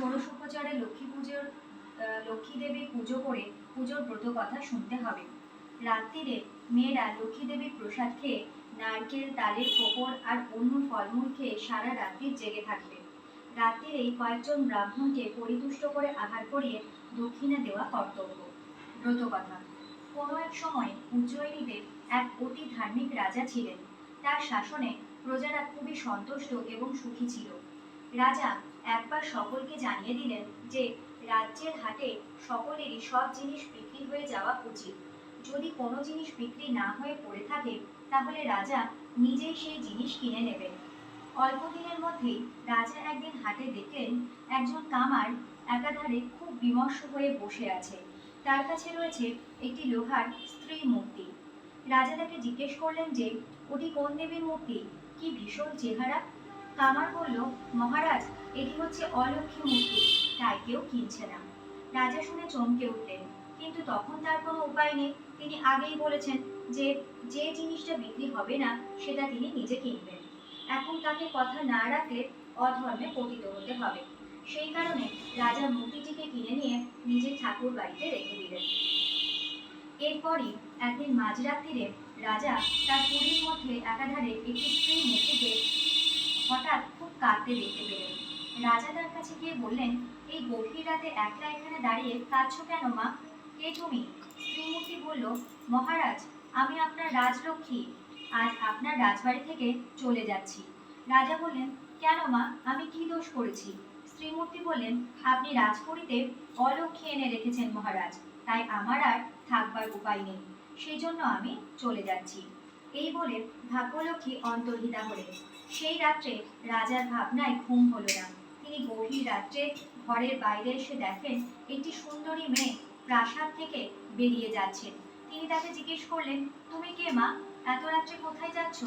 ষোড়শ উপচারে লক্ষ্মী দেবীর পুজো করে পুজোর ব্রত কথা শুনতে হবে। রাত্রিরে মেয়েরা লক্ষ্মী দেবীর প্রসাদ খেয়ে নারকেল, তালের কোপর আর অন্য ফলমূল খেয়ে সারা রাত্রি জেগে থাকবে। রাত্রিরেই কয়েকজন ব্রাহ্মণকে পরিতুষ্ট করে আহার করিয়ে দক্ষিণা দেওয়া কর্তব্য। ব্রতকথা। কোনো এক সময় উজ্জয়িনীতে এক অতি ধার্মিক রাজা ছিলেন। তার শাসনে প্রজারা খুবই সন্তুষ্ট এবং সুখী ছিল। রাজা একবার সকলকে জানিয়ে দিলেন যে রাজ্যের হাটে সকলেরই সব জিনিস বিক্রি হয়ে যাওয়া উচিত। যদি কোনো জিনিস বিক্রি না হয়ে পড়ে থাকে তাহলে রাজা নিজেই সেই জিনিস কিনে নেবেন। অল্প দিনের মধ্যেই রাজা একদিন হাটে দেখলেন একজন কামার একাধারে খুব বিমর্ষ হয়ে বসে আছে। তার কাছে রয়েছে একটি লোহার স্ত্রী মূর্তি। রাজা তাকে জিজ্ঞেস করলেন যে ওটি কোন দেবীর মূর্তি, কি ভীষণ চেহারা। কামার বলল, মহারাজ, এটি হচ্ছে অলক্ষ্মী মূর্তি, তাই কেউ কিনছে না। রাজা শুনে চমকে উঠলেন, কিন্তু তখন তার কোনো উপায় নেই। তিনি আগেই বলেছেন যে যে জিনিসটা বিক্রি হবে না সেটা তিনি নিজে কিনবেন। এখন তাকে কথা না রাখলে অধর্মে পতিত হতে হবে। সেই কারণে রাজা মূর্তিটিকে কিনে নিয়ে নিজের ঠাকুর বাড়িতে রেখে দিলেন। এরপরই একদিন মাঝরাত্রিরে রাজা তার পুরীর মধ্যে একাধারে একটি স্ত্রী মূর্তিকে হঠাৎ খুব কাঁদতে দেখতে পেলেন। রাজা তার কাছে গিয়ে বললেন, এই গভীর রাতে একলা এখানে দাঁড়িয়ে কাঁদছো কেন মা? কে তুমি? স্ত্রী মূর্তি বলল, মহারাজ, আমি আপনার রাজলক্ষ্মী, আজ আপনার রাজবাড়ি থেকে চলে যাচ্ছি। রাজা বললেন, কেন মা, আমি কি দোষ করেছি? স্ত্রীমূর্তি বললেন, আপনি রাজপুরীতে অলক্ষ্মী এনে রেখেছেন মহারাজ, তাই আমার আর থাকবার উপায় নেই, সেই জন্য আমি চলে যাচ্ছি। এই বলে ভাগ্যলক্ষ্মী অন্তর্হিতা হলেন। সেই রাত্রে রাজার ভাবনায় ঘুম হলো না। তিনি গভীর রাত্রে ঘরের বাইরে এসে দেখেন একটি সুন্দরী মেয়ে প্রাসাদ থেকে বেরিয়ে যাচ্ছেন। তিনি তাকে জিজ্ঞেস করলেন, তুমি কে মা? এত রাত্রে কোথায় যাচ্ছ?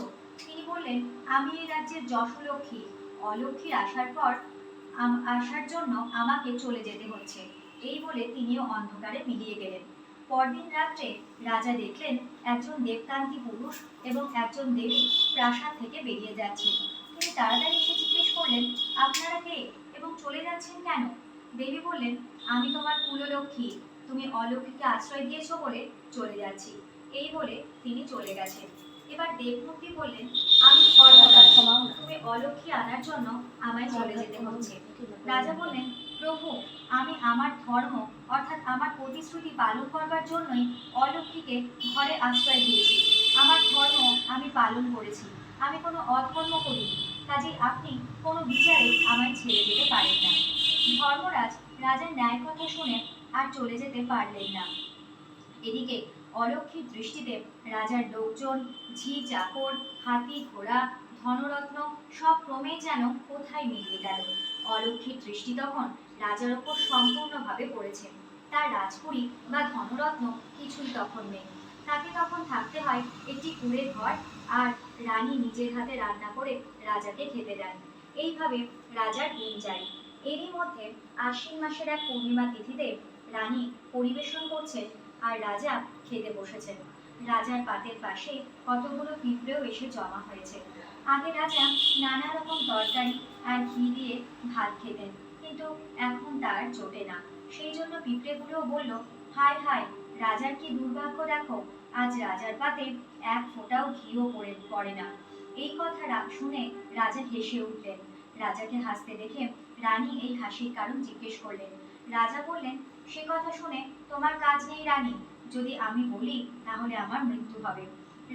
তিনি বললেন, আমি এই রাজ্যের যশোলক্ষ্মী। অলক্ষ্মীর আসার জন্য আমাকে চলে যেতে হচ্ছে। এই বলে তিনিও অন্ধকারে মিলিয়ে গেলেন। পরদিন রাত্রে রাজা দেখলেন একজন দেবকান্তি পুরুষ এবং একজন দেবী প্রাসাদ থেকে বেরিয়ে যাচ্ছেন। তিনি তাড়াতাড়ি এসে জিজ্ঞেস করলেন, আপনারা কে এবং চলে যাচ্ছেন কেন? দেবী বললেন, আমি তোমার কুললক্ষ্মী, তুমি অলক্ষ্মীকে আশ্রয় দিয়েছো বলে চলে যাচ্ছি। এই বলে তিনি চলে গেছেন। এবার দেবমূর্তি বললেন, আমি ধর্মরাজ, তুমি অলক্ষ্মী আনার জন্য আমায় চলে যেতে হচ্ছে। রাজা বললেন, প্রভু, আমি আমার ধর্ম অর্থাৎ আমার প্রতিশ্রুতি পালন করবার জন্যই অলক্ষ্মীকে ঘরে আশ্রয় দিয়েছি। আমার ধর্ম আমি পালন করেছি, আমি কোনো অধর্ম করিনি, কাজেই আপনি কোনো বিচারে আমায় ছেড়ে যেতে পারেন না। ধর্মরাজ রাজার ন্যায় কথা শুনে আর চলে যেতে পারলেন না। এদিকে অলক্ষ্মীর দৃষ্টিতে রাজার লোকজন, ঝি চাকর, হাতি ঘোড়া, ধনরত্ন সব ক্রমেই যেন কোথায় মিলিয়ে গেল। অলক্ষ্মীর দৃষ্টি তখন রাজার ওপর সম্পূর্ণভাবে পড়েছে। তার রাজপুরী বা ধনরত্ন কিছুই তখন নেই। তাকে তখন থাকতে হয় একটি কুঁড়ে ঘর, আর রানী নিজের হাতে রান্না করে রাজাকে খেতে দেন। এইভাবে রাজার দিন যায়। এরই মধ্যে আশ্বিন মাসের এক পূর্ণিমা তিথিতে রানী পরিবেশন করছেন আর রাজা খেতে বসেছেন। রাজার পাতের পাশে কতগুলো পিঁপড়েও এসে জমা হয়েছে। আগে রাজা নানা রকম তরকারি আর ঘি দিয়ে ভাত খেতেন, কিন্তু এখন তার জোটে না। সেই জন্য পিঁপড়েগুলোও বলল, হায় হায়, রাজার কি দুর্ভাগ্য দেখো, আজ রাজার পাতে এক ফোঁটাও ঘিও পড়ে না। এই কথা শুনে রাজা হেসে উঠলেন। রাজাকে হাসতে দেখে রানী এই হাসির কারণ জিজ্ঞেস করলেন। রাজা বললেন, সে কথা শুনে তোমার কাজ নেই রানী, যদি আমি বলি তাহলে আমার মৃত্যু হবে।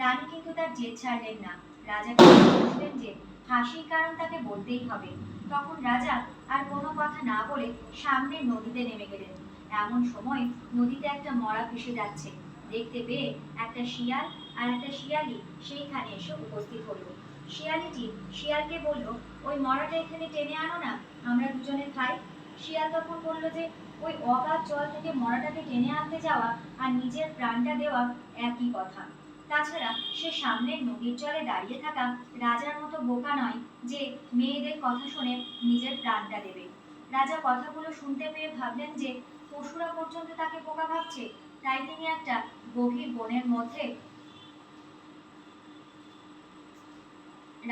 রানী কিন্তু তার জেদ ছাড়লেন না। রাজাকে বললেন যে হাসির কারণ তাকে বলতেই হবে। তখন রাজা আর কোনো কথা না বলে সামনের নদীতে নেমে গেলেন। এমন সময় নদীতে একটা মরা ভেসে যাচ্ছে। দেখতে পেয়ে একটা শিয়াল আর একটা শিয়ালি সেইখানে এসে উপস্থিত হলো। শিয়ালিটি শিয়ালকে বলল, ওই মরাটা এখানে টেনে আনো না, আমরা দুজনে খাই। শিয়াল তখন বলল যে ওই অগাধ জল থেকে মরাটাকে টেনে আনতে যাওয়া আর নিজের প্রাণটা দেওয়া একই কথা। তাছাড়া সে সামনের নদীর জলে দাঁড়িয়ে থাকা রাজার মতো বোকা নয় যে মেয়েদের কথা শুনে নিজের প্রাণটা দেবে। রাজা কথাগুলো শুনতে পেয়ে ভাবলেন যে পশুরা পর্যন্ত তাকে বোকা ভাবছে, তাই তিনি একটা গভীর বনের মধ্যে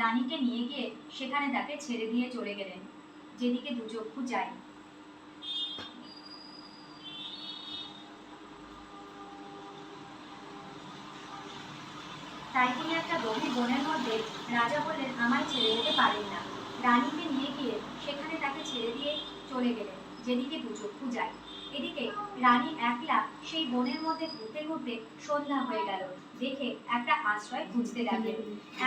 রানীকে নিয়ে গিয়ে সেখানে তাকে ছেড়ে দিয়ে চলে গেলেন, যেদিকে দুচক্ষু যায়। বনের মধ্যে রাজা বললেন আমায় ছেড়ে যেতে পারেন না। রানীকে নিয়ে গিয়ে সেখানে তাকে ছেড়ে দিয়ে চলে গেলেন যেদিকে দু চক্ষু যায়। এদিকে রানী একলা সেই বনের মধ্যে ঘুরতে ঘুরতে সন্ধ্যা হয়ে গেল। দেখে একটা আশ্রয় খুঁজতে লাগলেন।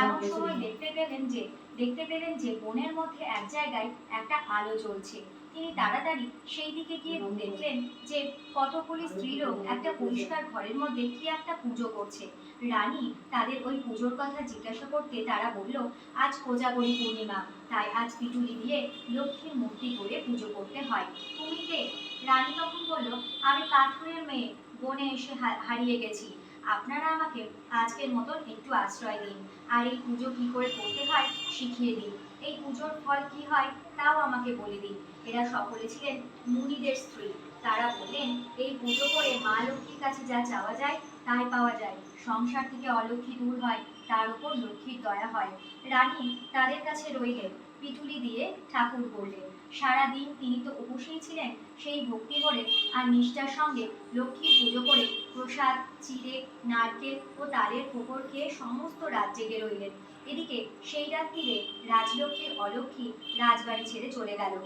এমন সময় দেখতে পেলেন যে বনের মধ্যে এক জায়গায় একটা আলো জ্বলছে। তিনি তাড়াতাড়ি সেই দিকে গিয়ে দেখলেন যে কতগুলি স্ত্রীলোক একটা পরিষ্কার ঘরের মধ্যে কি একটা পুজো করছে। রানী তাদের ওই পুজোর কথা জিজ্ঞাসা করতে তারা বলল আজ কোজাগরী পূর্ণিমা, তাই আজ পিটুলি দিয়ে লক্ষ্মীর মূর্তি করে পুজো করতে হয়। তুমি কে? রানী তখন বলল আমি কাঠুরের মেয়ে, বনে এসে হারিয়ে গেছি। আপনারা আমাকে আজকের মতন একটু আশ্রয় দিন, আর এই পুজো কি করে করতে হয় শিখিয়ে দিন। এই পুজোর ফল কি হয় তাও আমাকে বলে দিন। এরা সকলে ছিলেন মুনিদের স্ত্রী। তারা বললেন এই পুজো করে মা লক্ষ্মীর কাছে যা চাওয়া যায় তাই পাওয়া যায়। সংসার থেকে অলক্ষ্মী দূর হয়, তার উপর লক্ষ্মীর দয়া হয়। রানী তাদের কাছে রইলেন, পিটুলি দিয়ে ঠাকুর করলেন। সারাদিন তিনি তো উপসেই ছিলেন। সেই ভক্তি ভরে আর নিষ্ঠার সঙ্গে লক্ষ্মীর পুজো করে প্রসাদ, চিড়ে, নারকেল ও তালের ফোঁকর খেয়ে সমস্ত রাত জেগে রইলেন। এদিকে সেই রাত্রিরে রাজলক্ষ্মীর অলক্ষ্মী রাজবাড়ি ছেড়ে চলে গেল।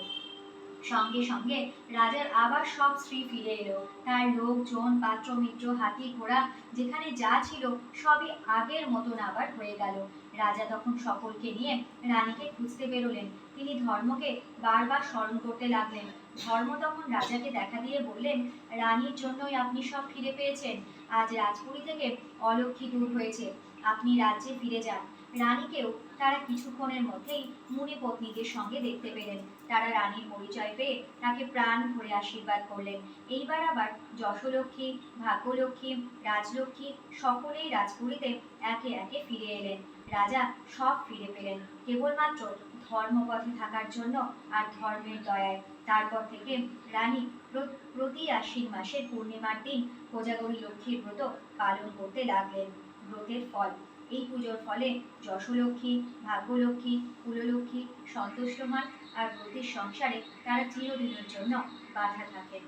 সঙ্গে সঙ্গে রাজার আবার সব স্ত্রী ফিরে এলো। তার লোকজন, পাত্র মিত্র, হাতি ঘোড়া যেখানে যা ছিল সবই আগের মতন আবার হয়ে গেল। রাজা তখন সকলকে নিয়ে রানীকে খুঁজতে বেরোলেন। তিনি ধর্মকে বারবার স্মরণ করতে লাগলেন। ধর্ম তখন রাজাকে দেখা দিয়ে বললেন রানীর জন্যই আপনি সব ফিরে পেয়েছেন। আজ রাজপুরী থেকে অলক্ষ্মী দূর হয়েছে, আপনি রাজ্যে ফিরে যান। রানীকেও তারা কিছুক্ষণের মধ্যেই মুনি পত্নীদের সঙ্গে দেখতে পেলেন। তারা রানীর পরিচয় পেয়ে তাকে প্রাণ ভরে আশীর্বাদ করলেন। এইবার আবার যশলক্ষ্মী, ভাগ্যলক্ষ্মী, রাজলক্ষ্মী সকলেই রাজপুরীতে একে একে ফিরে এলেন। রাজা সব ফিরে পেলেন কেবলমাত্র ধর্মপথে থাকার জন্য আর ধর্মের দয়ায়। তারপর থেকে রানী প্রতি আশ্বিন মাসের পূর্ণিমার দিন কোজাগরী লক্ষ্মীর ব্রত পালন করতে লাগলেন। ব্রতের ফল এই পুজোর ফলে যশলক্ষ্মী, ভাগ্যলক্ষ্মী, কুললক্ষ্মী সন্তুষ্ট হন আর ব্রতের সংসারে তারা চিরদিনের জন্য বাধা থাকেন।